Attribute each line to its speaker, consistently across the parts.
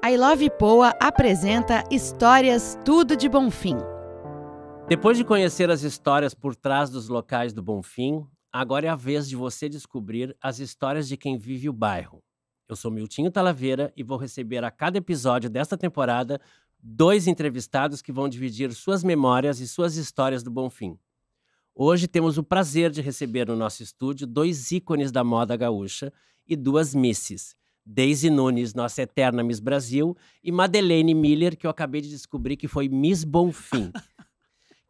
Speaker 1: I Love Poa apresenta Histórias Tudo de Bonfim.
Speaker 2: Depois de conhecer as histórias por trás dos locais do Bonfim, agora é a vez de você descobrir as histórias de quem vive o bairro. Eu sou Miltinho Talaveira e vou receber a cada episódio desta temporada 2 entrevistados que vão dividir suas memórias e suas histórias do Bonfim. Hoje temos o prazer de receber no nosso estúdio 2 ícones da moda gaúcha e 2 misses. Daisy Nunes, nossa eterna Miss Brasil, e Madeleine Miller, que eu acabei de descobrir que foi Miss Bonfim.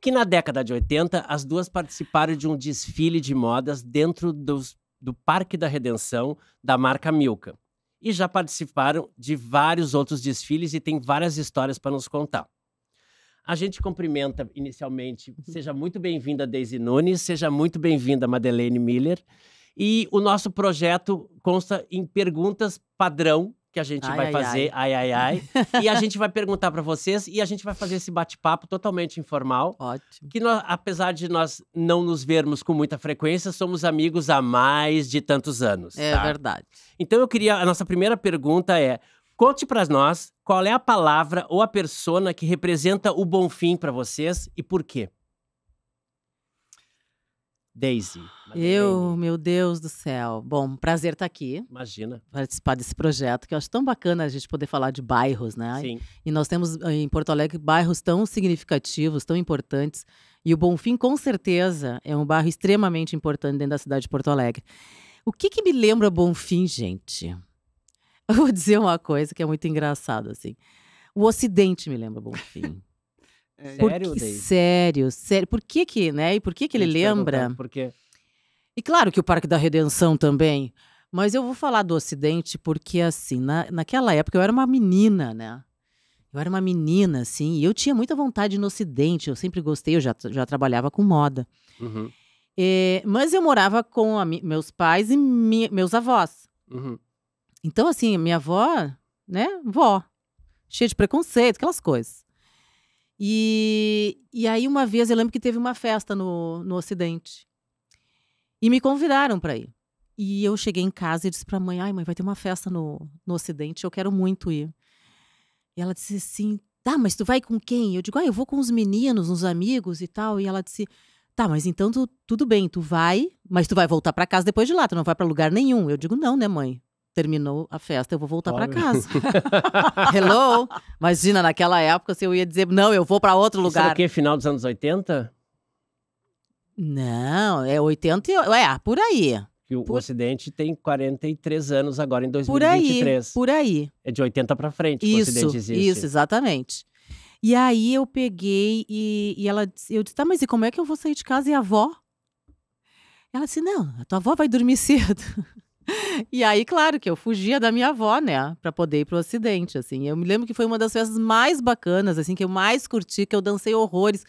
Speaker 2: Que na década de 80, as duas participaram de um desfile de modas dentro do Parque da Redenção, da marca Milka. E já participaram de vários outros desfiles e tem várias histórias para nos contar. A gente cumprimenta inicialmente, seja muito bem-vinda Daisy Nunes, seja muito bem-vinda Madeleine Miller. E o nosso projeto consta em perguntas padrão, que a gente vai fazer, e a gente vai perguntar para vocês, e a gente vai fazer esse bate-papo totalmente informal.
Speaker 1: Ótimo.
Speaker 2: Que nós, apesar de nós não nos vermos com muita frequência, somos amigos há mais de tantos anos.
Speaker 1: É verdade.
Speaker 2: Então a nossa primeira pergunta é, conte para nós qual é a palavra ou a persona que representa o Bonfim para vocês e por quê? Daisy.
Speaker 3: Meu Deus do céu. Bom, prazer estar aqui.
Speaker 2: Imagina.
Speaker 3: Participar desse projeto, que eu acho tão bacana a gente poder falar de bairros, né?
Speaker 2: Sim.
Speaker 3: E nós temos em Porto Alegre bairros tão significativos, tão importantes. E o Bonfim, com certeza, é um bairro extremamente importante dentro da cidade de Porto Alegre. O que me lembra Bonfim, gente? Eu vou dizer uma coisa que é muito engraçada, assim. O Ocidente me lembra Bonfim.
Speaker 2: Sério, Daisy?
Speaker 3: Sério. Por que, né? E por que ele lembra?
Speaker 2: Por quê?
Speaker 3: E claro que o Parque da Redenção também. Mas eu vou falar do Ocidente porque, assim, naquela época eu era uma menina, né? Eu era uma menina, assim, e eu tinha muita vontade de ir no Ocidente. Eu sempre gostei, eu já trabalhava com moda.
Speaker 2: Uhum.
Speaker 3: Mas eu morava com meus pais e meus avós.
Speaker 2: Uhum.
Speaker 3: Então, assim, minha avó, né? Vó. Cheia de preconceito, aquelas coisas. E aí, uma vez, eu lembro que teve uma festa no Ocidente. E me convidaram para ir. E eu cheguei em casa e disse pra mãe, ai, mãe, vai ter uma festa no Ocidente, eu quero muito ir. E ela disse assim, tá, mas tu vai com quem? Eu digo, eu vou com os meninos, uns amigos e tal. E ela disse, tá, mas então tudo bem, tu vai, mas tu vai voltar para casa depois de lá, tu não vai para lugar nenhum. Eu digo, não, né, mãe? Terminou a festa, eu vou voltar para casa. Hello? Imagina, naquela época, se eu ia dizer, não, eu vou para outro lugar.
Speaker 2: Isso era o quê? Final dos anos 80?
Speaker 3: Não, é 80, por aí.
Speaker 2: Que o Ocidente tem 43 anos agora, em 2023.
Speaker 3: Por aí.
Speaker 2: É de 80 para frente que o Ocidente existe.
Speaker 3: Isso, exatamente. E aí eu peguei eu disse, tá, mas e como é que eu vou sair de casa e a avó? Ela disse, não, a tua avó vai dormir cedo. E aí, claro, que eu fugia da minha avó, né, pra poder ir pro Ocidente, assim. Eu me lembro que foi uma das festas mais bacanas, assim, que eu mais curti, que eu dancei horrores.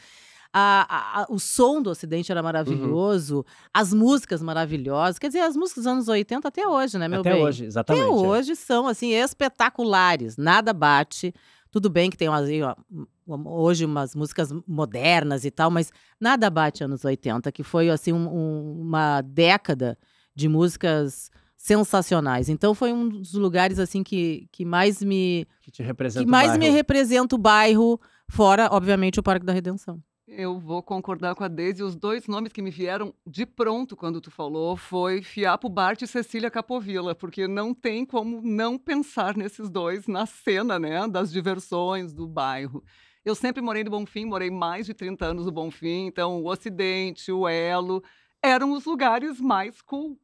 Speaker 3: O som do Ocidente era maravilhoso, as músicas maravilhosas. Quer dizer, as músicas dos anos 80 até hoje, né, meu bem?
Speaker 2: Até hoje, exatamente.
Speaker 3: Até hoje são, assim, espetaculares. Nada bate. Tudo bem que tem hoje umas músicas modernas e tal, mas nada bate anos 80, que foi, assim, uma década de músicas sensacionais. Então foi um dos lugares assim que mais me representa o bairro, fora obviamente o Parque da Redenção.
Speaker 4: Eu vou concordar com a Daisy. Os 2 nomes que me vieram de pronto quando tu falou foi Fiapo Bart e Cecília Capovilla, porque não tem como não pensar nesses 2 na cena, né, das diversões do bairro. Eu sempre morei no Bonfim, morei mais de 30 anos no Bonfim, então o Ocidente, o Elo, eram os lugares mais cool.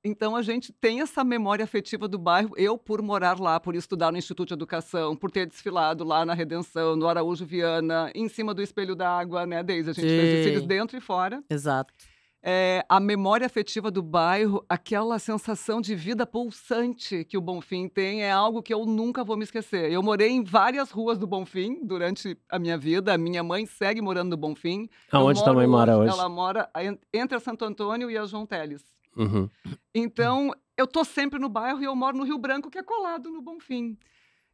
Speaker 4: Então, a gente tem essa memória afetiva do bairro. Eu, por morar lá, por estudar no Instituto de Educação, por ter desfilado lá na Redenção, no Araújo Viana, em cima do Espelho d'Água, né, Deise? A gente fez desfiles dentro e fora.
Speaker 3: Exato.
Speaker 4: A memória afetiva do bairro, aquela sensação de vida pulsante que o Bonfim tem, é algo que eu nunca vou me esquecer. Eu morei em várias ruas do Bonfim durante a minha vida. A minha mãe segue morando no Bonfim.
Speaker 2: Aonde tua mãe mora hoje?
Speaker 4: Ela mora entre a Santo Antônio e a João Teles.
Speaker 2: Uhum.
Speaker 4: Então, eu tô sempre no bairro e eu moro no Rio Branco, que é colado no Bonfim.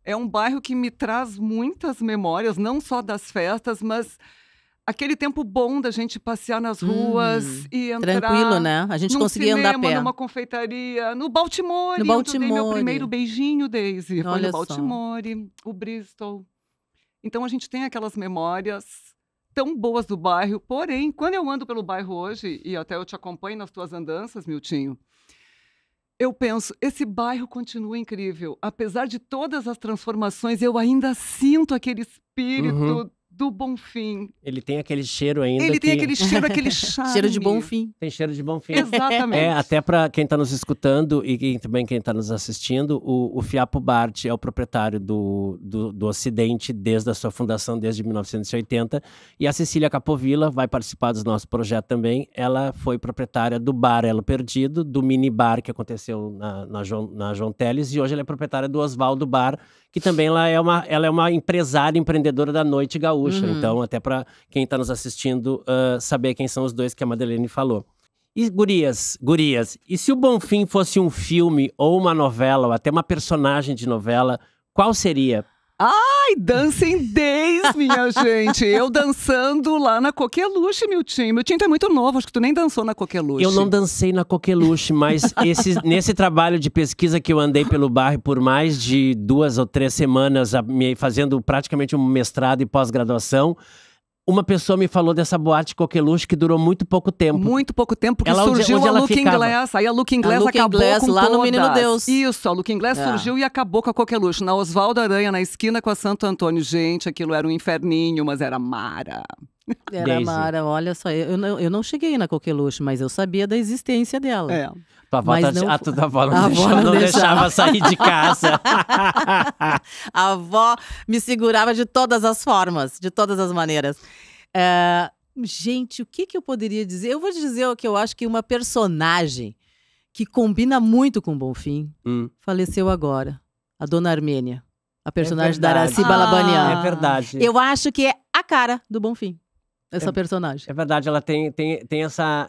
Speaker 4: É um bairro que me traz muitas memórias, não só das festas, mas aquele tempo bom da gente passear nas ruas e entrar
Speaker 3: Tranquilo, né? A gente
Speaker 4: num
Speaker 3: conseguia andar a
Speaker 4: cinema,
Speaker 3: pé.
Speaker 4: numa confeitaria, no Baltimore,
Speaker 3: No
Speaker 4: onde eu dei meu
Speaker 3: Baltimore.
Speaker 4: primeiro beijinho, Daisy. Foi
Speaker 3: Olha
Speaker 4: no
Speaker 3: só.
Speaker 4: Baltimore, o Bristol. Então a gente tem aquelas memórias tão boas do bairro. Porém, quando eu ando pelo bairro hoje, e até eu te acompanho nas tuas andanças, Miltinho, eu penso, esse bairro continua incrível. Apesar de todas as transformações, eu ainda sinto aquele espírito do Bonfim.
Speaker 2: Ele tem aquele cheiro ainda.
Speaker 4: Ele tem
Speaker 2: que-
Speaker 4: aquele cheiro, aquele charme.
Speaker 3: Cheiro de Bonfim.
Speaker 2: Tem cheiro de Bonfim.
Speaker 4: Exatamente.
Speaker 2: É, até para quem está nos escutando e também quem está nos assistindo, o Fiapo Bart é o proprietário do Ocidente desde a sua fundação, desde 1980. E a Cecília Capovilla vai participar do nosso projeto também. Ela foi proprietária do Bar Elo Perdido, do mini bar que aconteceu na João Teles, e hoje ela é proprietária do Osvaldo Bar, que também ela é uma empresária, empreendedora da noite gaúcha. Então, até para quem está nos assistindo saber quem são os dois que a Madeleine falou. E gurias, e se o Bonfim fosse um filme ou uma novela, ou até uma personagem de novela, qual seria?
Speaker 4: Ai, Dancing Days, minha gente. Eu dançando lá na Coqueluche, Miltinho. Miltinho, tu é muito novo, acho que tu nem dançou na Coqueluche.
Speaker 2: Eu não dancei na Coqueluche, mas nesse trabalho de pesquisa que eu andei pelo bairro por mais de 2 ou 3 semanas, fazendo praticamente um mestrado e pós-graduação, uma pessoa me falou dessa boate Coqueluche que durou muito pouco tempo.
Speaker 4: Muito pouco tempo, porque
Speaker 2: Ela,
Speaker 4: surgiu
Speaker 2: onde
Speaker 4: a
Speaker 2: ela
Speaker 4: Looking
Speaker 2: ficava?
Speaker 4: Glass. Aí a Looking Glass
Speaker 3: Looking
Speaker 4: acabou
Speaker 3: Glass,
Speaker 4: com
Speaker 3: lá no
Speaker 4: todas.
Speaker 3: Menino Deus.
Speaker 4: Isso, a Looking Glass
Speaker 3: É.
Speaker 4: surgiu e acabou com a Coqueluche. Na Osvaldo Aranha, na esquina com a Santo Antônio. Gente, aquilo era um inferninho, mas era mara.
Speaker 3: Era
Speaker 2: Daisy.
Speaker 3: Mara, olha só, eu não cheguei na Coqueluche, mas eu sabia da existência dela.
Speaker 4: É.
Speaker 2: Tua avó,
Speaker 3: Mas não-
Speaker 2: tua avó
Speaker 3: A avó não
Speaker 2: não
Speaker 3: deixava.
Speaker 2: deixava sair de casa.
Speaker 3: A avó me segurava de todas as formas, de todas as maneiras. Gente, o que eu poderia dizer? Eu vou dizer o que eu acho que uma personagem que combina muito com o Bonfim faleceu agora. A Dona Armênia. A personagem da
Speaker 2: verdade.
Speaker 3: Araci Balabanian.
Speaker 2: É verdade.
Speaker 3: Eu acho que é a cara do Bonfim, essa personagem.
Speaker 2: É verdade, ela tem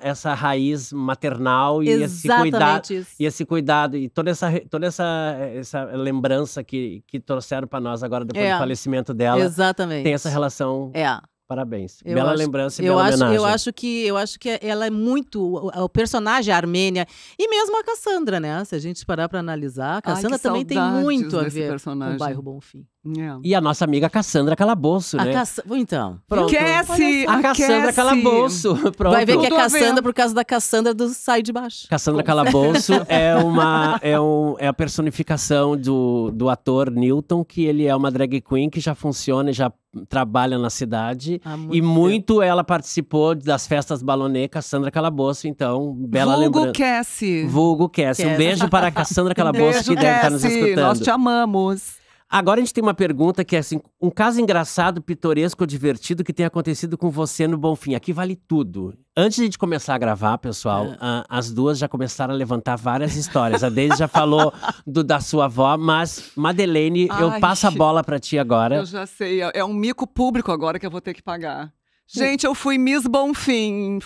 Speaker 2: essa raiz maternal e
Speaker 3: Exatamente isso.
Speaker 2: esse cuidado e toda essa lembrança que trouxeram para nós agora depois do falecimento dela.
Speaker 3: Exatamente.
Speaker 2: Tem essa relação.
Speaker 3: É.
Speaker 2: Parabéns.
Speaker 3: Eu
Speaker 2: Bela
Speaker 3: acho-
Speaker 2: lembrança e
Speaker 3: Eu
Speaker 2: bela
Speaker 3: acho,
Speaker 2: homenagem.
Speaker 3: eu acho que ela é muito o personagem a Armênia e mesmo a Cassandra, né? Se a gente parar para analisar, a
Speaker 4: Ai,
Speaker 3: Cassandra
Speaker 4: que
Speaker 3: também tem
Speaker 4: saudades
Speaker 3: muito a
Speaker 4: desse
Speaker 3: ver com
Speaker 4: personagem.
Speaker 3: o bairro Bonfim.
Speaker 4: É.
Speaker 2: E a nossa amiga Cassandra Calabouço, né?
Speaker 3: Então,
Speaker 2: Pronto.
Speaker 4: Aquece,
Speaker 2: A Cassandra
Speaker 4: aquece.
Speaker 2: Calabouço. Pronto.
Speaker 3: vai ver que é
Speaker 4: Tudo a ver.
Speaker 3: Cassandra por causa da Cassandra do Sai de Baixo.
Speaker 2: Cassandra Calabouço é a personificação do ator Newton, que ele é uma drag queen que já funciona e já trabalha na cidade.
Speaker 3: Há
Speaker 2: E muito ela participou das festas Balonê, Cassandra Calabouço, então, bela
Speaker 4: Vulgo
Speaker 2: lembrança.
Speaker 4: Cassie.
Speaker 2: Vulgo Cassie. Um
Speaker 3: Cassie.
Speaker 2: beijo para a Cassandra Calabouço,
Speaker 4: Beijo,
Speaker 2: que deve estar nos
Speaker 4: Cassie.
Speaker 2: escutando.
Speaker 4: Nós te amamos.
Speaker 2: Agora a gente tem uma pergunta que é assim, um caso engraçado, pitoresco ou divertido que tenha acontecido com você no Bonfim. Aqui vale tudo. Antes de a gente começar a gravar, pessoal, as duas já começaram a levantar várias histórias. A Deise já falou da sua avó, mas Madeleine, eu
Speaker 4: Ai.
Speaker 2: passo a bola pra ti agora.
Speaker 4: Eu já sei, é um mico público agora que eu vou ter que pagar. Gente, eu fui Miss Bonfim,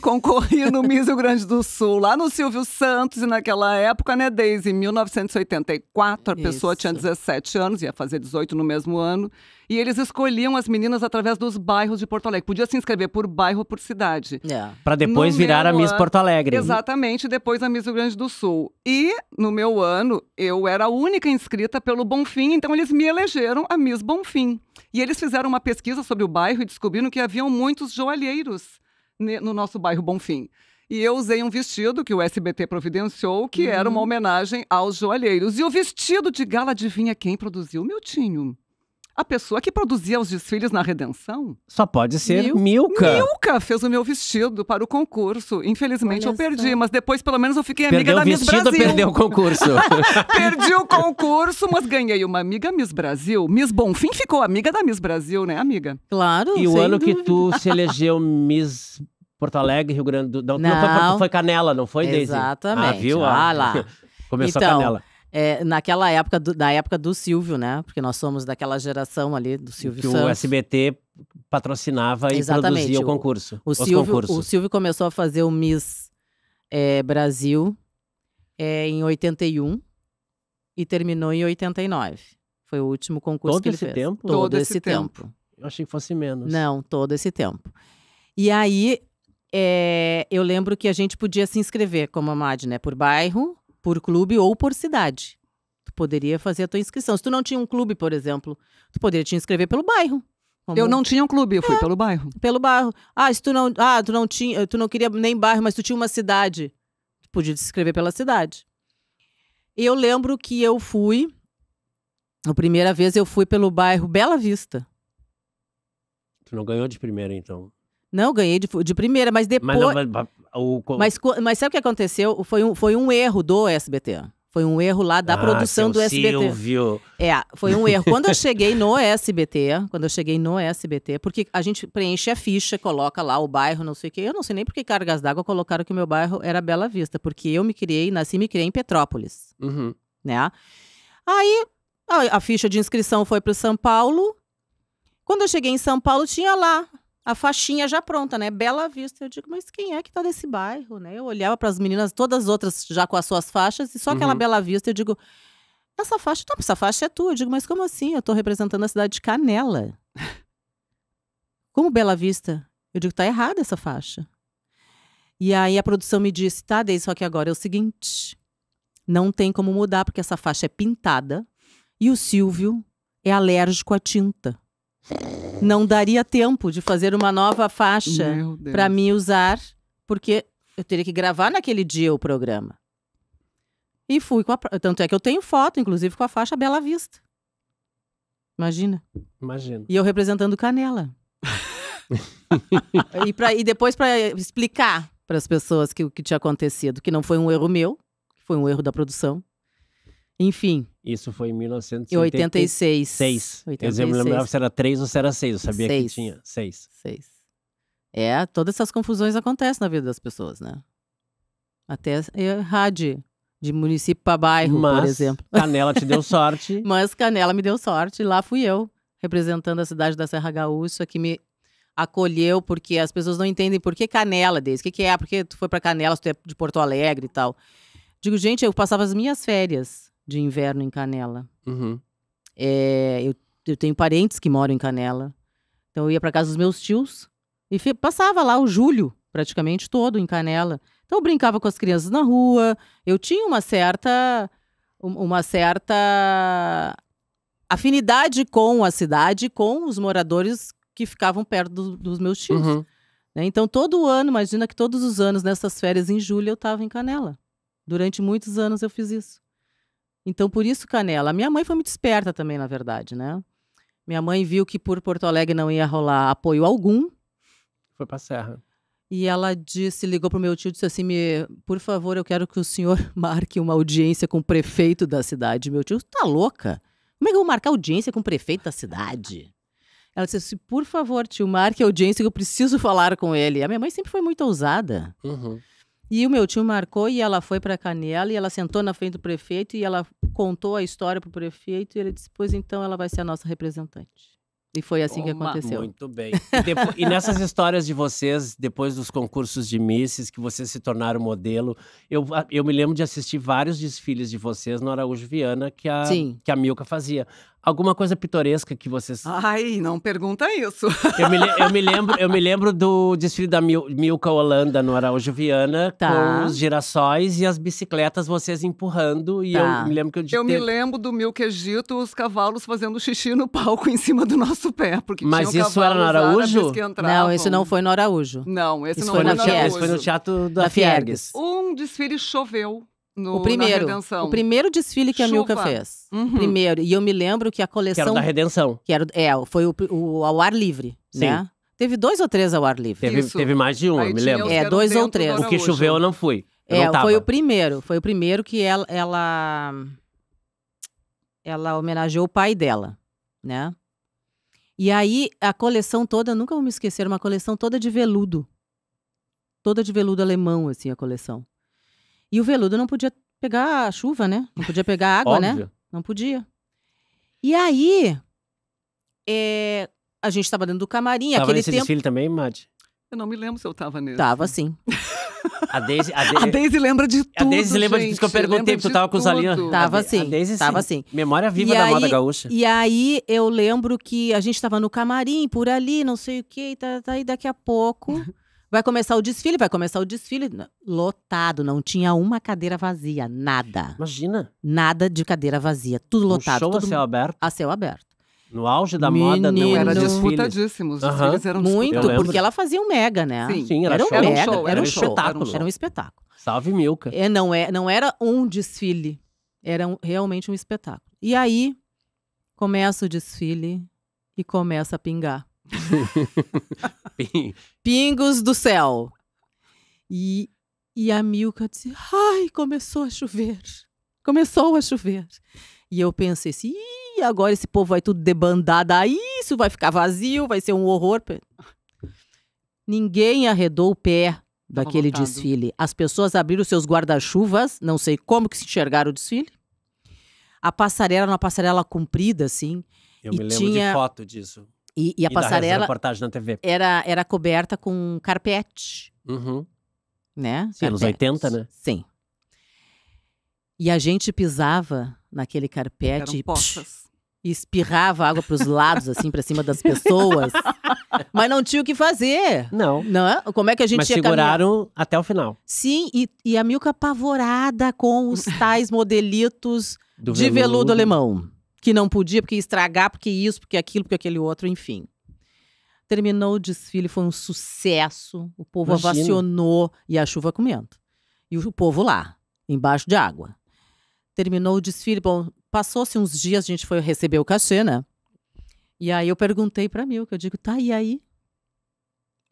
Speaker 4: concorri no Miss Rio Grande do Sul, lá no Silvio Santos, e naquela época, né, Deise, em 1984, a pessoa
Speaker 3: Isso.
Speaker 4: tinha 17 anos, ia fazer 18 no mesmo ano, e eles escolhiam as meninas através dos bairros de Porto Alegre. Podia se inscrever por bairro ou por cidade.
Speaker 3: É.
Speaker 2: Pra depois
Speaker 4: No
Speaker 2: virar a
Speaker 4: meu
Speaker 2: Miss
Speaker 4: ano-
Speaker 2: Porto Alegre.
Speaker 4: Exatamente, depois a Miss Rio Grande do Sul. E, no meu ano, eu era a única inscrita pelo Bonfim, então eles me elegeram a Miss Bonfim. E eles fizeram uma pesquisa sobre o bairro e descobriram que haviam muitos joalheiros no nosso bairro Bonfim. E eu usei um vestido que o SBT providenciou, que era uma homenagem aos joalheiros. E o vestido de gala, adivinha quem produziu? Miltinho. A pessoa que produzia os desfiles na Redenção.
Speaker 2: Só pode ser Milka.
Speaker 4: Milka fez o meu vestido para o concurso. Infelizmente
Speaker 3: Olha
Speaker 4: eu perdi,
Speaker 3: só.
Speaker 4: mas depois pelo menos eu fiquei amiga
Speaker 2: Perdeu o
Speaker 4: da Miss
Speaker 2: vestido ou
Speaker 4: Brasil.
Speaker 2: perdeu o concurso?
Speaker 4: Perdi o concurso, mas ganhei uma amiga Miss Brasil. Miss Bonfim ficou amiga da Miss Brasil, né, amiga?
Speaker 3: Claro,
Speaker 2: E o
Speaker 3: sem
Speaker 2: ano que
Speaker 3: dúvida.
Speaker 2: tu se elegeu Miss Porto Alegre, Rio Grande do Sul.
Speaker 3: Não.
Speaker 2: Foi Canela, não foi, Deise?
Speaker 3: Exatamente.
Speaker 2: Ah, viu?
Speaker 3: Ah lá.
Speaker 2: Começou
Speaker 3: Então,
Speaker 2: Canela.
Speaker 3: Naquela época, da época do Silvio, né? Porque nós somos daquela geração ali do Silvio
Speaker 2: Que o
Speaker 3: Santos.
Speaker 2: SBT patrocinava e
Speaker 3: Exatamente.
Speaker 2: produzia o concurso.
Speaker 3: O
Speaker 2: os
Speaker 3: Silvio,
Speaker 2: concursos.
Speaker 3: o Silvio começou a fazer o Miss Brasil em 81 e terminou em 89. Foi o último concurso
Speaker 2: Todo
Speaker 3: que ele
Speaker 2: esse
Speaker 3: fez.
Speaker 2: tempo?
Speaker 3: Todo
Speaker 4: Todo
Speaker 3: esse
Speaker 4: esse
Speaker 3: tempo.
Speaker 2: Eu achei que fosse menos.
Speaker 3: Não, todo esse tempo. E aí, eu lembro que a gente podia se inscrever como a MAD, né? Por bairro, por clube ou por cidade. Tu poderia fazer a tua inscrição. Se tu não tinha um clube, por exemplo, tu poderia te inscrever pelo bairro.
Speaker 4: Eu não tinha um clube, eu fui pelo bairro.
Speaker 3: Pelo bairro. Se tu não queria nem bairro, mas tu tinha uma cidade, tu podia te inscrever pela cidade. Eu lembro que eu fui, a primeira vez eu fui pelo bairro Bela Vista.
Speaker 2: Tu não ganhou de primeira, então?
Speaker 3: Não, ganhei de primeira, mas depois... Mas sabe o que aconteceu? Foi um erro do SBT. Foi um erro lá da produção do SBT.
Speaker 2: Silvio.
Speaker 3: Foi um erro. Quando eu cheguei no SBT, porque a gente preenche a ficha, coloca lá o bairro, não sei o quê. Eu não sei nem por que cargas d'água colocaram que o meu bairro era Bela Vista, porque eu nasci e me criei em Petrópolis.
Speaker 2: Uhum.
Speaker 3: Né? Aí, a ficha de inscrição foi para São Paulo. Quando eu cheguei em São Paulo, tinha lá a faixinha já pronta, né? Bela Vista. Eu digo, mas quem é que tá desse bairro, né? Eu olhava para as meninas, todas as outras já com as suas faixas, e só aquela Bela Vista, eu digo, essa faixa é tua. Eu digo, mas como assim? Eu tô representando a cidade de Canela. Como Bela Vista? Eu digo, tá errada essa faixa. E aí a produção me disse, tá, Deise, só que agora é o seguinte, não tem como mudar, porque essa faixa é pintada, e o Silvio é alérgico à tinta. Não daria tempo de fazer uma nova faixa para mim usar, porque eu teria que gravar naquele dia o programa. E fui tanto é que eu tenho foto, inclusive, com a faixa Bela Vista. Imagina.
Speaker 2: Imagino.
Speaker 3: E eu representando Canela. E depois para explicar para as pessoas o que tinha acontecido, que não foi um erro meu, foi um erro da produção. Enfim.
Speaker 2: Isso foi em 1986. 86. Eu me lembrava se era 3 ou se era 6. Eu sabia que tinha 6.
Speaker 3: Todas essas confusões acontecem na vida das pessoas, né? Até rádio de município para bairro, por exemplo.
Speaker 2: Canela te deu sorte.
Speaker 3: Mas Canela me deu sorte. Lá fui eu, representando a cidade da Serra Gaúcha, que me acolheu, porque as pessoas não entendem por que Canela, Deise. O que é? Porque tu foi para Canela, tu é de Porto Alegre e tal. Digo, gente, eu passava as minhas férias de inverno em Canela.
Speaker 2: Uhum.
Speaker 3: Eu tenho parentes que moram em Canela. Então eu ia para casa dos meus tios e passava lá o julho, praticamente todo, em Canela. Então eu brincava com as crianças na rua. Eu tinha uma certa afinidade com a cidade, com os moradores que ficavam perto dos meus tios.
Speaker 2: Uhum.
Speaker 3: Né? Então todo ano, imagina que todos os anos, nessas férias em julho, eu estava em Canela. Durante muitos anos eu fiz isso. Então, por isso, Canela. Minha mãe foi muito esperta também, na verdade, né? Minha mãe viu que por Porto Alegre não ia rolar apoio algum.
Speaker 2: Foi pra Serra.
Speaker 3: E ela ligou pro meu tio e disse assim, por favor, eu quero que o senhor marque uma audiência com o prefeito da cidade. Meu tio, tá louca? Como é que eu vou marcar audiência com o prefeito da cidade? Ela disse assim, por favor, tio, marque a audiência que eu preciso falar com ele. A minha mãe sempre foi muito ousada.
Speaker 2: Uhum.
Speaker 3: E o meu tio marcou e ela foi para Canela e ela sentou na frente do prefeito e ela contou a história pro prefeito e ele disse, pois então ela vai ser a nossa representante. E foi assim que aconteceu.
Speaker 2: Muito bem. E nessas histórias de vocês, depois dos concursos de Misses, que vocês se tornaram modelo, eu me lembro de assistir vários desfiles de vocês no Araújo Viana que a Milka fazia. Alguma coisa pitoresca que vocês...
Speaker 4: Ai, não pergunta isso.
Speaker 2: Eu me lembro do desfile da Milka Holanda no Araújo Viana, com os girassóis e as bicicletas vocês empurrando. E eu me lembro que
Speaker 4: me lembro do Milka Egito, os cavalos fazendo xixi no palco em cima do nosso pé. Porque
Speaker 2: mas isso era no Araújo?
Speaker 3: Não, esse não foi no Araújo.
Speaker 4: Não, esse não foi no Araújo.
Speaker 2: Esse foi no Teatro da Fiergues.
Speaker 4: Um desfile choveu.
Speaker 3: O primeiro desfile que a Milka fez.
Speaker 4: Uhum.
Speaker 3: Primeiro. E eu me lembro que a coleção...
Speaker 2: Que era da Redenção.
Speaker 3: Foi o ao ar livre, né? Teve 2 ou 3 ao ar livre.
Speaker 2: Teve mais de um, eu me lembro.
Speaker 3: 2 ou 3.
Speaker 2: O que choveu eu não fui.
Speaker 3: Foi o primeiro. Foi o primeiro que ela homenageou o pai dela, né? E aí, a coleção toda, nunca vou me esquecer, uma coleção toda de veludo. Toda de veludo alemão, assim, a coleção. E o veludo não podia pegar chuva, né? Não podia pegar água, né? Não podia. E aí, a gente estava dentro do camarim.
Speaker 2: Tava
Speaker 3: aquele
Speaker 2: nesse
Speaker 3: tempo...
Speaker 2: desfile também, Madi?
Speaker 4: Eu não me lembro se eu tava nesse.
Speaker 3: Tava, sim.
Speaker 2: A Daisy,
Speaker 4: A Daisy lembra de tudo,
Speaker 2: a Daisy lembra disso que eu
Speaker 4: gente,
Speaker 2: perguntei,
Speaker 4: lembra
Speaker 2: porque tu
Speaker 4: de
Speaker 2: tava com os olhinhos.
Speaker 4: tudo.
Speaker 3: Tava
Speaker 2: A
Speaker 3: assim,
Speaker 2: Daisy,
Speaker 3: tava
Speaker 2: sim.
Speaker 3: assim.
Speaker 2: Memória viva
Speaker 3: E
Speaker 2: da moda
Speaker 3: aí-
Speaker 2: gaúcha.
Speaker 3: E aí eu lembro que a gente tava no camarim, por ali, não sei o quê, e daqui a pouco vai começar o desfile, lotado, não tinha uma cadeira vazia, nada.
Speaker 2: Imagina,
Speaker 3: Nada de cadeira vazia, tudo lotado.
Speaker 2: um show a
Speaker 3: tudo
Speaker 2: céu aberto.
Speaker 3: a céu aberto.
Speaker 2: No auge da moda, não
Speaker 3: Menino.
Speaker 4: Era
Speaker 2: era desfile.
Speaker 4: disputadíssimo, os
Speaker 2: Aham.
Speaker 4: desfiles eram
Speaker 3: Muito,
Speaker 2: Eu lembro.
Speaker 3: porque ela fazia um mega, né?
Speaker 4: Sim.
Speaker 2: Sim, era
Speaker 3: Era um
Speaker 2: show.
Speaker 3: mega,
Speaker 4: show,
Speaker 3: era um
Speaker 4: show,
Speaker 2: espetáculo.
Speaker 3: Era um espetáculo.
Speaker 2: Salve Milka.
Speaker 3: Não era um desfile, era realmente um espetáculo. E aí, começa o desfile e começa a pingar. Pingos do céu. E a Milka disse, ai, começou a chover. Começou a chover. E eu pensei assim, ih, agora esse povo vai tudo debandar daí, isso vai ficar vazio, vai ser um horror. Ninguém arredou o pé daquele
Speaker 4: lotado.
Speaker 3: desfile. As pessoas abriram seus guarda-chuvas, não sei como que se enxergaram o desfile. A passarela era uma passarela comprida, assim.
Speaker 2: Eu
Speaker 3: E
Speaker 2: me lembro
Speaker 3: tinha-
Speaker 2: de foto disso.
Speaker 3: E a
Speaker 2: E da
Speaker 3: passarela
Speaker 2: reportagem na TV.
Speaker 3: era coberta com carpete,
Speaker 2: Uhum.
Speaker 3: né?
Speaker 2: Sim, anos
Speaker 3: Carpete.
Speaker 2: 80, né?
Speaker 3: Sim. E a gente pisava naquele carpete
Speaker 4: Eram
Speaker 3: e
Speaker 4: poças.
Speaker 3: e espirrava água para os lados, assim, para cima das pessoas. Mas não tinha o que fazer.
Speaker 2: Não.
Speaker 3: Não é? Como é que a gente
Speaker 2: Mas
Speaker 3: ia caminhar?
Speaker 2: seguraram até o final.
Speaker 3: Sim, e a Milka apavorada com os tais modelitos
Speaker 2: Do
Speaker 3: de veludo alemão. Que não podia, porque ia estragar, porque isso, porque aquilo, porque aquele outro, enfim. Terminou o desfile, foi um sucesso. O povo
Speaker 2: Imagina.
Speaker 3: ovacionou e a chuva comendo. E o povo lá, embaixo de água. Terminou o desfile, bom, passou-se uns dias, a gente foi receber o cachê, né? E aí eu perguntei pra Milka, eu digo, tá, e aí?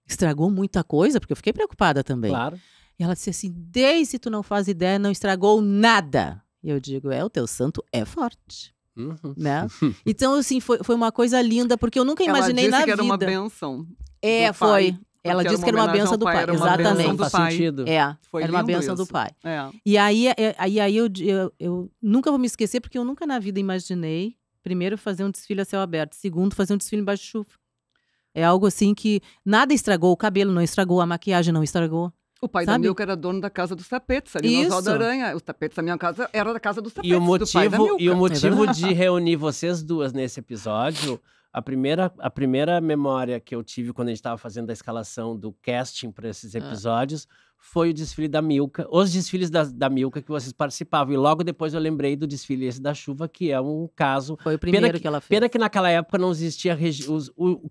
Speaker 3: Estragou muita coisa? Porque eu fiquei preocupada também.
Speaker 2: Claro.
Speaker 3: E ela disse assim, desde tu não faz ideia, não estragou nada. E eu digo, o teu santo é forte,
Speaker 2: Uhum.
Speaker 3: né? Então, assim, foi uma coisa linda, porque eu nunca imaginei
Speaker 4: Ela disse
Speaker 3: na
Speaker 4: que era uma
Speaker 3: vida.
Speaker 4: bênção.
Speaker 3: É,
Speaker 4: do pai,
Speaker 3: foi. Ela
Speaker 4: porque
Speaker 3: disse que era uma
Speaker 4: homenagem
Speaker 3: benção
Speaker 4: ao
Speaker 3: do pai,
Speaker 4: era uma bênção
Speaker 3: exatamente.
Speaker 4: do
Speaker 2: Faz
Speaker 4: pai.
Speaker 2: sentido.
Speaker 3: É,
Speaker 4: Foi
Speaker 3: era uma
Speaker 4: lindo
Speaker 3: benção do
Speaker 4: isso.
Speaker 3: pai.
Speaker 4: É.
Speaker 3: E aí eu nunca vou me esquecer, porque eu nunca na vida imaginei, primeiro, fazer um desfile a céu aberto, segundo, fazer um desfile embaixo de chuva. É algo assim que nada estragou, o cabelo não estragou, a maquiagem não estragou.
Speaker 4: O pai da
Speaker 3: Sabe?
Speaker 4: Milka era dono da Casa dos Tapetes, ali no
Speaker 3: Isso.
Speaker 4: Oswaldo Aranha. Os tapetes da minha casa era da Casa dos Tapetes,
Speaker 2: E o
Speaker 4: do pai da
Speaker 2: motivo,
Speaker 4: Milka.
Speaker 2: de reunir vocês duas nesse episódio, a primeira memória que eu tive quando a gente estava fazendo a escalação do casting para esses episódios foi o desfile da Milka, os desfiles da Milka que vocês participavam. E logo depois eu lembrei do desfile esse da chuva, que é um caso.
Speaker 3: Foi o primeiro que ela fez.
Speaker 2: Pena que naquela época não existia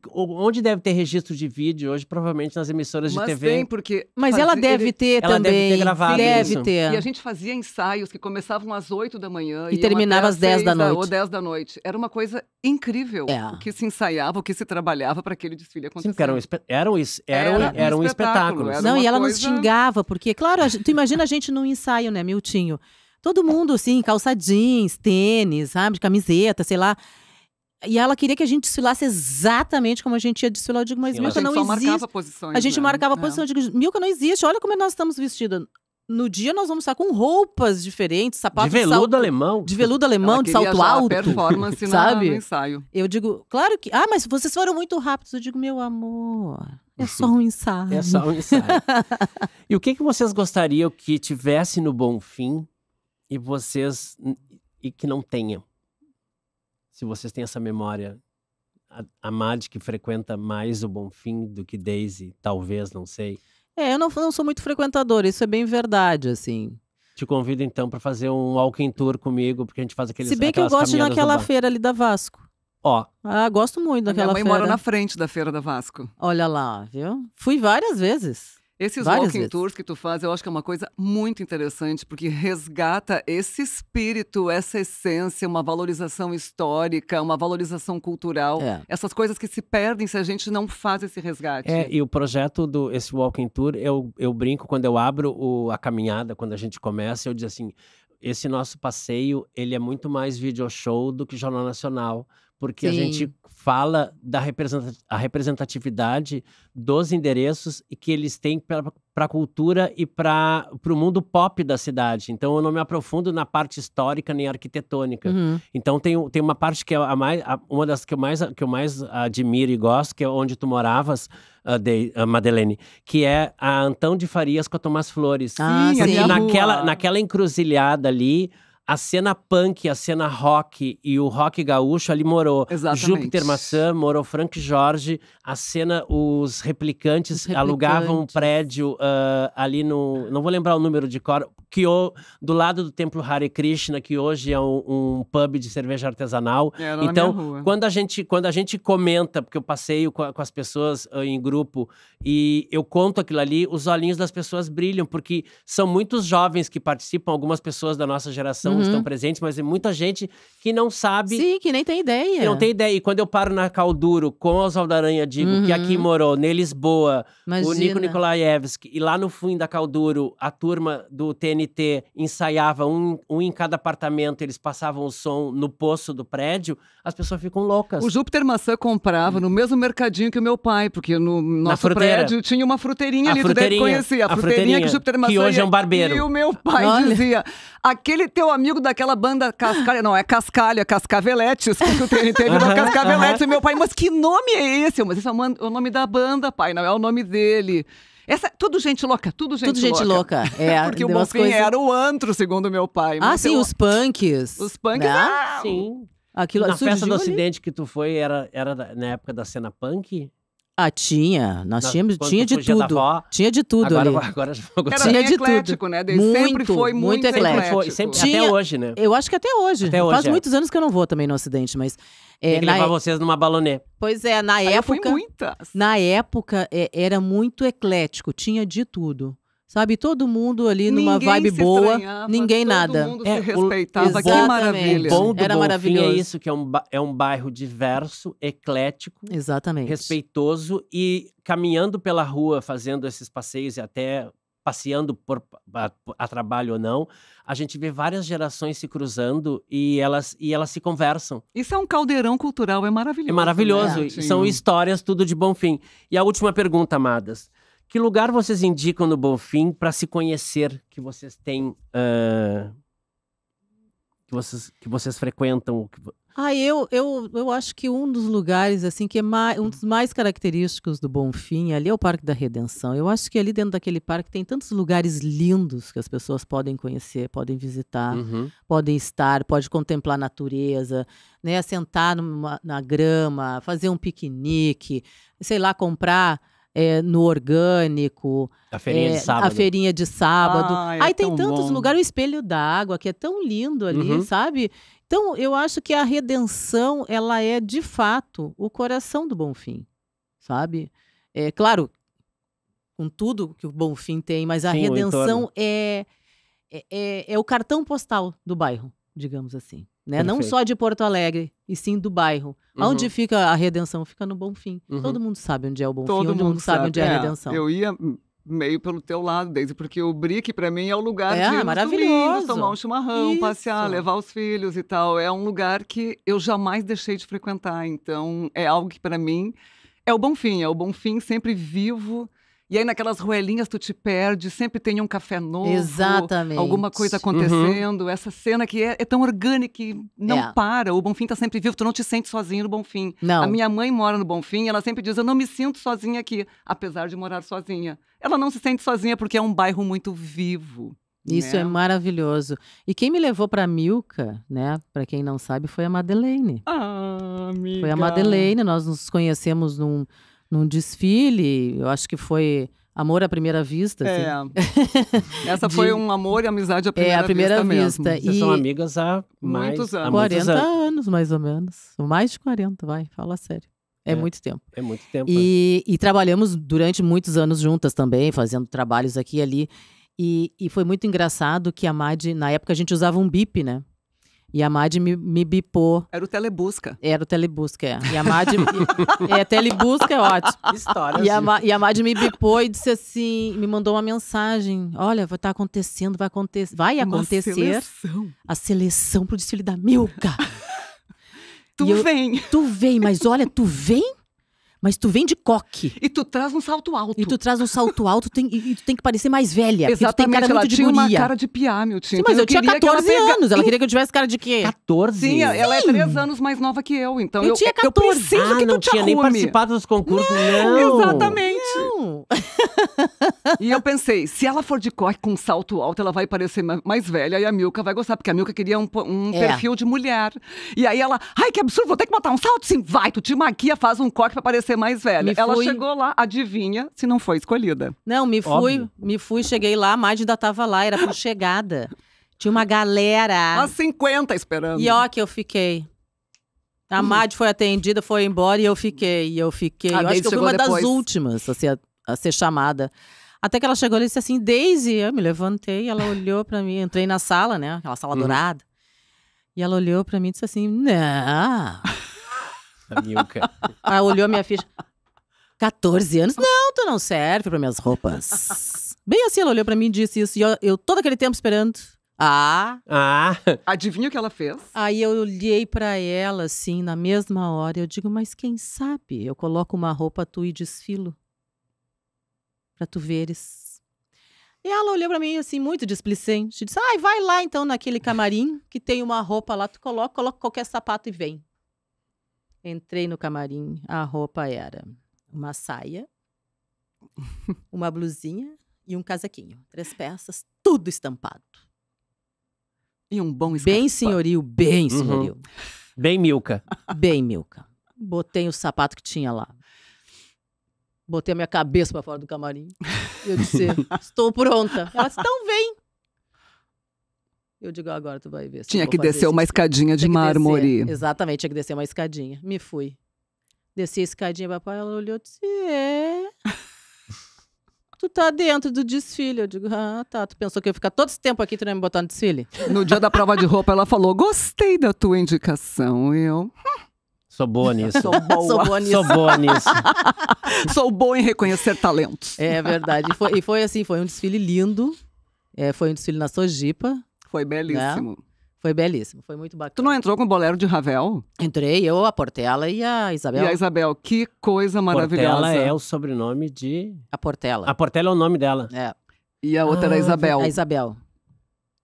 Speaker 2: onde deve ter registro de vídeo hoje, provavelmente nas emissoras de
Speaker 4: Mas
Speaker 2: TV.
Speaker 4: tem, porque...
Speaker 3: Mas ela deve ter
Speaker 2: ela deve
Speaker 3: também.
Speaker 2: ter gravado
Speaker 3: deve
Speaker 2: isso.
Speaker 3: ter.
Speaker 4: E a gente fazia ensaios que começavam às 8 da manhã
Speaker 3: E
Speaker 4: iam
Speaker 3: terminava
Speaker 4: até
Speaker 3: às 10 da
Speaker 4: 6
Speaker 3: noite.
Speaker 4: Ou 10 da noite. Era uma coisa incrível
Speaker 3: É.
Speaker 4: o que se ensaiava, o que se trabalhava para aquele desfile acontecer.
Speaker 2: Sim, porque era um
Speaker 4: espetáculo,
Speaker 2: espetáculo.
Speaker 4: era
Speaker 3: Não,
Speaker 4: uma
Speaker 3: e ela nos
Speaker 4: coisa-
Speaker 3: xingava, porque, claro, tu imagina a gente num ensaio, né, Miltinho? Todo mundo, assim, calça jeans, tênis, sabe, camiseta, sei lá. E ela queria que a gente desfilasse exatamente como a gente ia desfilar. Eu digo, mas
Speaker 2: Sim,
Speaker 4: A
Speaker 3: Milka,
Speaker 4: gente
Speaker 3: não
Speaker 4: só
Speaker 3: existe.
Speaker 4: marcava posições.
Speaker 3: A gente
Speaker 4: né?
Speaker 3: marcava a
Speaker 4: É.
Speaker 3: posição. Eu digo, Milka, não existe. Olha como nós estamos vestidas. No dia nós vamos estar com roupas diferentes,
Speaker 2: De
Speaker 3: sapatos
Speaker 2: veludo
Speaker 3: salto,
Speaker 2: alemão.
Speaker 3: de veludo alemão,
Speaker 4: Ela
Speaker 3: de
Speaker 4: queria
Speaker 3: salto
Speaker 4: já a
Speaker 3: alto.
Speaker 4: performance
Speaker 3: sabe?
Speaker 4: no ensaio.
Speaker 3: Eu digo, claro que. Ah, mas vocês foram muito rápidos. Eu digo, meu amor, é só um ensaio.
Speaker 2: É só um ensaio. E o que vocês gostariam que tivesse no Bonfim e que não tenham? Se vocês têm essa memória. A Madi, que frequenta mais o Bonfim do que Daisy, talvez, não sei.
Speaker 3: Eu não sou muito frequentadora, isso é bem verdade, assim.
Speaker 2: Te convido então para fazer um walking tour comigo, porque a gente faz aqueles
Speaker 3: Se bem que eu
Speaker 2: aquelas
Speaker 3: gosto de ir
Speaker 2: caminhadas no
Speaker 3: naquela
Speaker 2: bar.
Speaker 3: feira ali da Vasco.
Speaker 2: Ó,
Speaker 3: Ah, gosto muito
Speaker 4: A minha
Speaker 3: daquela
Speaker 4: mãe
Speaker 3: feira.
Speaker 4: mora na frente da Feira da Vasco.
Speaker 3: Olha lá, viu? Fui várias vezes.
Speaker 4: Esses
Speaker 3: Várias
Speaker 4: walking
Speaker 3: vezes.
Speaker 4: tours que tu faz, eu acho que é uma coisa muito interessante, porque resgata esse espírito, essa essência, uma valorização histórica, uma valorização cultural.
Speaker 3: É.
Speaker 4: Essas coisas que se perdem se a gente não faz esse resgate.
Speaker 2: e o projeto esse walking tour, eu brinco quando eu abro a caminhada, quando a gente começa, eu digo assim, esse nosso passeio, ele é muito mais video show do que Jornal Nacional, porque a
Speaker 3: Sim.
Speaker 2: gente fala da representatividade dos endereços e que eles têm para a cultura e para o mundo pop da cidade. Então, eu não me aprofundo na parte histórica nem arquitetônica.
Speaker 3: Uhum.
Speaker 2: Então, tem uma parte que é uma das que eu mais admiro e gosto, que é onde tu moravas, Madeleine, que é a Antão de Farias com a Tomás Flores.
Speaker 3: Ah,
Speaker 4: Sim, a
Speaker 2: Porque
Speaker 4: minha rua.
Speaker 2: naquela encruzilhada ali, a cena punk, a cena rock e o rock gaúcho ali morou.
Speaker 4: Exatamente.
Speaker 2: Júpiter Maçã, morou Frank Jorge. A cena, os replicantes alugavam um prédio ali no... Não vou lembrar o número de cor. Do lado do templo Hare Krishna, que hoje é um pub de cerveja artesanal.
Speaker 4: Era na
Speaker 2: Então,
Speaker 4: minha rua.
Speaker 2: quando a gente comenta, porque eu passeio com as pessoas em grupo e eu conto aquilo ali, os olhinhos das pessoas brilham, porque são muitos jovens que participam, algumas pessoas da nossa geração estão presentes, mas é muita gente que não sabe,
Speaker 3: Sim, que nem tem ideia.
Speaker 2: que não tem ideia. E quando eu paro na Calduro com o Oswaldo Aranha, digo que aqui morou, ne Lisboa, o Nico
Speaker 3: Imagina.
Speaker 2: Nikolaevski, e lá no fim da Calduro, a turma do TNT ensaiava um em cada apartamento, eles passavam o som no poço do prédio, as pessoas ficam loucas.
Speaker 4: O Júpiter Maçã comprava no mesmo mercadinho que o meu pai, porque no nosso
Speaker 2: fruteira.
Speaker 4: prédio tinha uma fruteirinha
Speaker 2: A
Speaker 4: ali, tu deve
Speaker 2: fruteirinha.
Speaker 4: conhecer. A
Speaker 2: A
Speaker 4: fruteirinha
Speaker 2: fruteirinha,
Speaker 4: que o Júpiter Maçã
Speaker 2: que hoje
Speaker 4: ia-
Speaker 2: é um barbeiro.
Speaker 4: E o meu pai
Speaker 3: Olha.
Speaker 4: dizia, aquele teu amigo daquela banda Cascalha, não, é Cascalha, Cascaveletes, porque o TNT virou
Speaker 2: Aham,
Speaker 4: Cascaveletes. E meu pai, mas que nome é esse? Eu, mas esse é o nome da banda, pai, não é o nome dele. Tudo gente louca, tudo gente
Speaker 3: Tudo gente louca. É,
Speaker 4: Porque o
Speaker 3: deu umas
Speaker 4: Bonfim
Speaker 3: coisas-
Speaker 4: era o antro, segundo meu pai.
Speaker 3: Ah,
Speaker 4: Mas
Speaker 3: sim,
Speaker 4: eu-
Speaker 3: os punks.
Speaker 4: Os punks,
Speaker 3: né?
Speaker 2: Sim.
Speaker 3: Aquilo
Speaker 2: Na festa do
Speaker 3: surgiu ali.
Speaker 2: Ocidente que tu foi, era na época da cena punk?
Speaker 3: Ah, tinha. Nós tínhamos,
Speaker 2: Quando
Speaker 3: tinha
Speaker 2: tu
Speaker 3: de
Speaker 2: fugia da
Speaker 3: tudo.
Speaker 2: avó?
Speaker 3: Tinha de tudo ali.
Speaker 2: Agora
Speaker 4: Era
Speaker 3: Tinha
Speaker 4: bem
Speaker 3: de tudo.
Speaker 4: eclético, né? Daí sempre
Speaker 3: Muito,
Speaker 4: foi
Speaker 3: muito
Speaker 4: muito
Speaker 3: eclético.
Speaker 2: Sempre foi, sempre,
Speaker 3: Tinha-
Speaker 2: até hoje, né?
Speaker 3: Eu acho que até hoje.
Speaker 2: Até hoje,
Speaker 3: Faz
Speaker 2: é.
Speaker 3: muitos anos que eu não vou também no Ocidente, mas...
Speaker 2: Tem que
Speaker 3: na
Speaker 2: levar
Speaker 3: é-
Speaker 2: vocês numa balonê.
Speaker 3: Pois é, na
Speaker 4: Aí eu fui
Speaker 3: época...
Speaker 4: muitas.
Speaker 3: Na época, era muito eclético. Tinha de tudo. Sabe? Todo mundo ali numa
Speaker 4: Ninguém
Speaker 3: vibe
Speaker 4: se
Speaker 3: boa.
Speaker 4: estranhava,
Speaker 3: Ninguém nada.
Speaker 4: Todo mundo
Speaker 2: É,
Speaker 4: se
Speaker 2: o-
Speaker 4: respeitava, que
Speaker 3: exatamente.
Speaker 4: maravilha.
Speaker 2: O bom do
Speaker 3: Era
Speaker 2: Bonfim é
Speaker 3: maravilhoso.
Speaker 2: isso, que é um bairro diverso, eclético,
Speaker 3: Exatamente.
Speaker 2: respeitoso e caminhando pela rua, fazendo esses passeios e até passeando a trabalho ou não, a gente vê várias gerações se cruzando e elas se conversam.
Speaker 4: Isso é um caldeirão cultural, é maravilhoso.
Speaker 2: É maravilhoso.
Speaker 4: né,
Speaker 2: E são
Speaker 4: Tinho?
Speaker 2: histórias tudo de Bonfim. E a última pergunta, amadas. Que lugar vocês indicam no Bonfim para se conhecer, que vocês têm, que vocês frequentam?
Speaker 3: Ah, eu acho que um dos lugares, assim, que é um dos mais característicos do Bonfim, ali é o Parque da Redenção. Eu acho que ali dentro daquele parque tem tantos lugares lindos que as pessoas podem conhecer, podem visitar,
Speaker 2: Uhum.
Speaker 3: podem estar, pode contemplar a natureza, né? Sentar na grama, fazer um piquenique, sei lá, comprar no orgânico,
Speaker 2: A feirinha de sábado.
Speaker 3: a feirinha de sábado.
Speaker 4: Ah, é
Speaker 3: Aí tem
Speaker 4: tão
Speaker 3: tantos
Speaker 4: bom.
Speaker 3: lugares, o Espelho d'Água, que é tão lindo ali,
Speaker 2: Uhum.
Speaker 3: sabe? Então, eu acho que a Redenção, ela é, de fato, o coração do Bonfim, sabe? É claro, com tudo que o Bonfim tem, mas a
Speaker 2: Sim, o
Speaker 3: Redenção é o cartão postal do bairro, digamos assim. Né? Não
Speaker 2: Perfeito.
Speaker 3: só de Porto Alegre, e sim do bairro.
Speaker 2: Uhum.
Speaker 3: Onde fica a Redenção? Fica no Bonfim.
Speaker 2: Uhum.
Speaker 3: Todo mundo sabe onde é o Bonfim,
Speaker 4: Todo mundo
Speaker 3: sabe onde é a Redenção.
Speaker 4: Eu ia meio pelo teu lado, Deise, porque o Brick, pra mim, é o lugar
Speaker 3: É,
Speaker 4: de ir nos
Speaker 3: maravilhoso.
Speaker 4: domingos, tomar um chimarrão,
Speaker 3: Isso.
Speaker 4: passear, levar os filhos e tal. É um lugar que eu jamais deixei de frequentar. Então, é algo que, pra mim, é o Bonfim sempre vivo. E aí, naquelas ruelinhas, tu te perde, sempre tem um café novo.
Speaker 3: Exatamente.
Speaker 4: Alguma coisa acontecendo. Essa cena que é tão orgânica que não
Speaker 3: É.
Speaker 4: para. O Bonfim tá sempre vivo, tu não te sente sozinho no Bonfim.
Speaker 3: Não.
Speaker 4: A minha mãe mora no Bonfim, ela sempre diz, eu não me sinto sozinha aqui, apesar de morar sozinha. Ela não se sente sozinha porque é um bairro muito vivo.
Speaker 3: Isso
Speaker 4: né?
Speaker 3: é maravilhoso. E quem me levou para Milka, né? Para quem não sabe, foi a Madeleine.
Speaker 4: Ah, amiga.
Speaker 3: Foi a Madeleine. Nós nos conhecemos num desfile. Eu acho que foi Amor à Primeira Vista. assim.
Speaker 4: Essa foi um amor e amizade à primeira,
Speaker 3: à primeira
Speaker 4: vista.
Speaker 3: vista.
Speaker 4: Mesmo.
Speaker 2: Vocês
Speaker 3: E-
Speaker 2: são amigas há
Speaker 4: Muitos anos.
Speaker 2: há
Speaker 3: 40 anos, mais ou menos. Mais de 40, vai. Fala sério. É
Speaker 2: É.
Speaker 3: muito tempo.
Speaker 2: É muito tempo.
Speaker 3: E trabalhamos durante muitos anos juntas também, fazendo trabalhos aqui e ali. E foi muito engraçado que a Madi, na época a gente usava um bip, né? E a Madi me bipou.
Speaker 4: Era o Telebusca.
Speaker 3: Era o Telebusca, é. E a Madi... Telebusca é ótimo.
Speaker 2: Histórias.
Speaker 3: E a Madi me bipou e disse assim, me mandou uma mensagem. Olha, tá acontecendo, vai acontecer
Speaker 4: Uma
Speaker 3: a
Speaker 4: seleção.
Speaker 3: seleção pro desfile da Milka. Tu vem, mas olha, tu vem? Mas tu vem de coque.
Speaker 4: E tu traz um salto alto.
Speaker 3: E tu traz um salto alto e tu tem que parecer mais velha.
Speaker 4: Exatamente,
Speaker 3: porque tu tem cara
Speaker 4: ela
Speaker 3: muito de
Speaker 4: tinha uma
Speaker 3: guria.
Speaker 4: cara de piá, meu tio.
Speaker 3: Sim, mas eu tinha 14 anos. Ela queria que eu tivesse cara de quê?
Speaker 2: 14?
Speaker 4: Sim, ela é 3 anos mais nova que eu. Então
Speaker 3: Eu tinha 14.
Speaker 4: Eu preciso que
Speaker 2: não
Speaker 4: tu te
Speaker 2: tinha nem
Speaker 4: arrume.
Speaker 2: participado dos concursos, não.
Speaker 4: Exatamente.
Speaker 3: Não.
Speaker 4: E eu pensei, se ela for de coque com um salto alto, ela vai parecer mais velha e a Milka vai gostar, porque a Milka queria um perfil de mulher. E aí ela, ai, que absurdo, vou ter que botar um salto? Sim, vai, tu te maquia, faz um coque pra parecer mais velha. Ela chegou lá, adivinha se não foi escolhida.
Speaker 3: Não, me fui, cheguei lá, a Madi ainda tava lá, era por chegada. Tinha uma galera.
Speaker 4: Umas 50 esperando.
Speaker 3: E ó que eu fiquei. A Madi foi atendida, foi embora e eu fiquei. Eu acho que eu fui uma das últimas a ser chamada. Até que ela chegou ali e disse assim, Daisy, eu me levantei, ela olhou pra mim, entrei na sala, né, aquela sala dourada. E ela olhou pra mim e disse assim, não.
Speaker 2: A Milka.
Speaker 3: Ela olhou minha ficha. 14 anos? Não, tu não serve para minhas roupas. Bem assim, ela olhou para mim e disse isso. E eu todo aquele tempo esperando.
Speaker 4: Adivinha o que ela fez?
Speaker 3: Aí eu olhei para ela, assim, na mesma hora. Eu digo, mas quem sabe eu coloco uma roupa tu e desfilo. Pra tu veres. E ela olhou para mim, assim, muito displicente. Disse, vai lá então naquele camarim que tem uma roupa lá. Tu coloca qualquer sapato e vem. Entrei no camarim. A roupa era uma saia, uma blusinha e um casaquinho. 3 peças, tudo estampado.
Speaker 4: E um bom escapado.
Speaker 3: Bem senhorio, bem senhorio.
Speaker 2: Bem Milka.
Speaker 3: Bem Milka. Botei o sapato que tinha lá. Botei a minha cabeça para fora do camarim. Eu disse, estou pronta. Ela disse, então vem. Eu digo, agora tu vai ver.
Speaker 4: Tinha que descer uma escadinha de mármore.
Speaker 3: Exatamente, tinha que descer uma escadinha. Me fui. Desci a escadinha, papai, ela olhou e disse, tu tá dentro do desfile. Eu digo, tá, tu pensou que eu ia ficar todo esse tempo aqui, tu não ia me botar no desfile?
Speaker 4: No dia da prova de roupa, ela falou, gostei da tua indicação. Eu...
Speaker 2: Sou boa nisso.
Speaker 3: Sou boa nisso.
Speaker 2: Sou boa nisso.
Speaker 4: Sou boa em reconhecer talentos.
Speaker 3: É verdade. E foi assim, foi um desfile lindo. Foi um desfile na Sojipa.
Speaker 4: Foi belíssimo.
Speaker 3: Né? Foi belíssimo, foi muito bacana.
Speaker 4: Tu não entrou com o bolero de Ravel?
Speaker 3: Entrei, eu, a Portela e a Isabel.
Speaker 4: E a Isabel, que coisa maravilhosa.
Speaker 2: Portela é o sobrenome de...
Speaker 3: A Portela.
Speaker 2: A Portela é o nome dela.
Speaker 3: É.
Speaker 4: E a outra era a Isabel.
Speaker 3: A Isabel.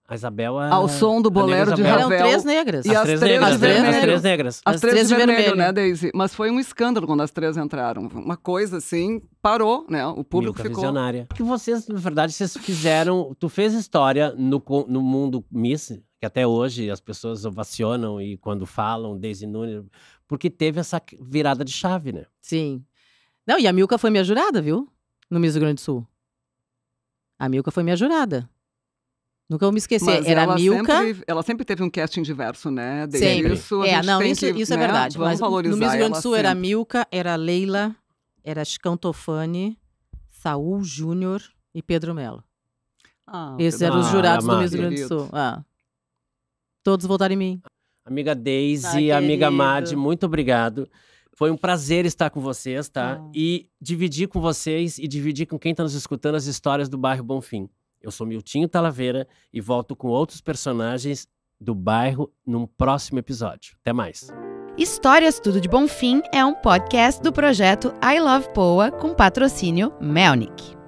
Speaker 2: A Isabel é...
Speaker 4: Ao som do bolero de Ravel.
Speaker 3: Eram 3 negras.
Speaker 4: E
Speaker 2: As 3 negras. As 3 negras.
Speaker 4: As 3 de vermelho, né, Daisy? Mas foi um escândalo quando as 3 entraram. Uma coisa assim, parou, né? O público
Speaker 2: Milka
Speaker 4: ficou...
Speaker 2: visionária. Que vocês, na verdade, vocês fizeram... Tu fez história no mundo Miss, que até hoje as pessoas ovacionam e quando falam, Daisy Nunes, porque teve essa virada de chave, né?
Speaker 3: Sim. Não, e a Milka foi minha jurada, viu? No Miss Rio Grande do Sul. A Milka foi minha jurada. Nunca vou me esquecer.
Speaker 4: Mas
Speaker 3: era a Milka.
Speaker 4: Ela sempre teve um casting diverso, né?
Speaker 3: Sempre.
Speaker 4: Isso, isso
Speaker 3: é verdade.
Speaker 4: Vamos
Speaker 3: mas
Speaker 4: valorizar
Speaker 3: no Miss Rio Grande do Sul
Speaker 4: sempre.
Speaker 3: era a Milka, era a Leila, era Chicão Tofani, Saul Júnior e Pedro Melo. Esses eram os jurados do Miss Rio Grande do Sul. Todos votaram em mim.
Speaker 2: Amiga Daisy, amiga Madi, muito obrigado. Foi um prazer estar com vocês, tá? E dividir com vocês e dividir com quem está nos escutando as histórias do bairro Bonfim. Eu sou Miltinho Talavera e volto com outros personagens do bairro num próximo episódio. Até mais.
Speaker 1: Histórias Tudo de Bonfim é um podcast do projeto I Love Poa com patrocínio Melnick.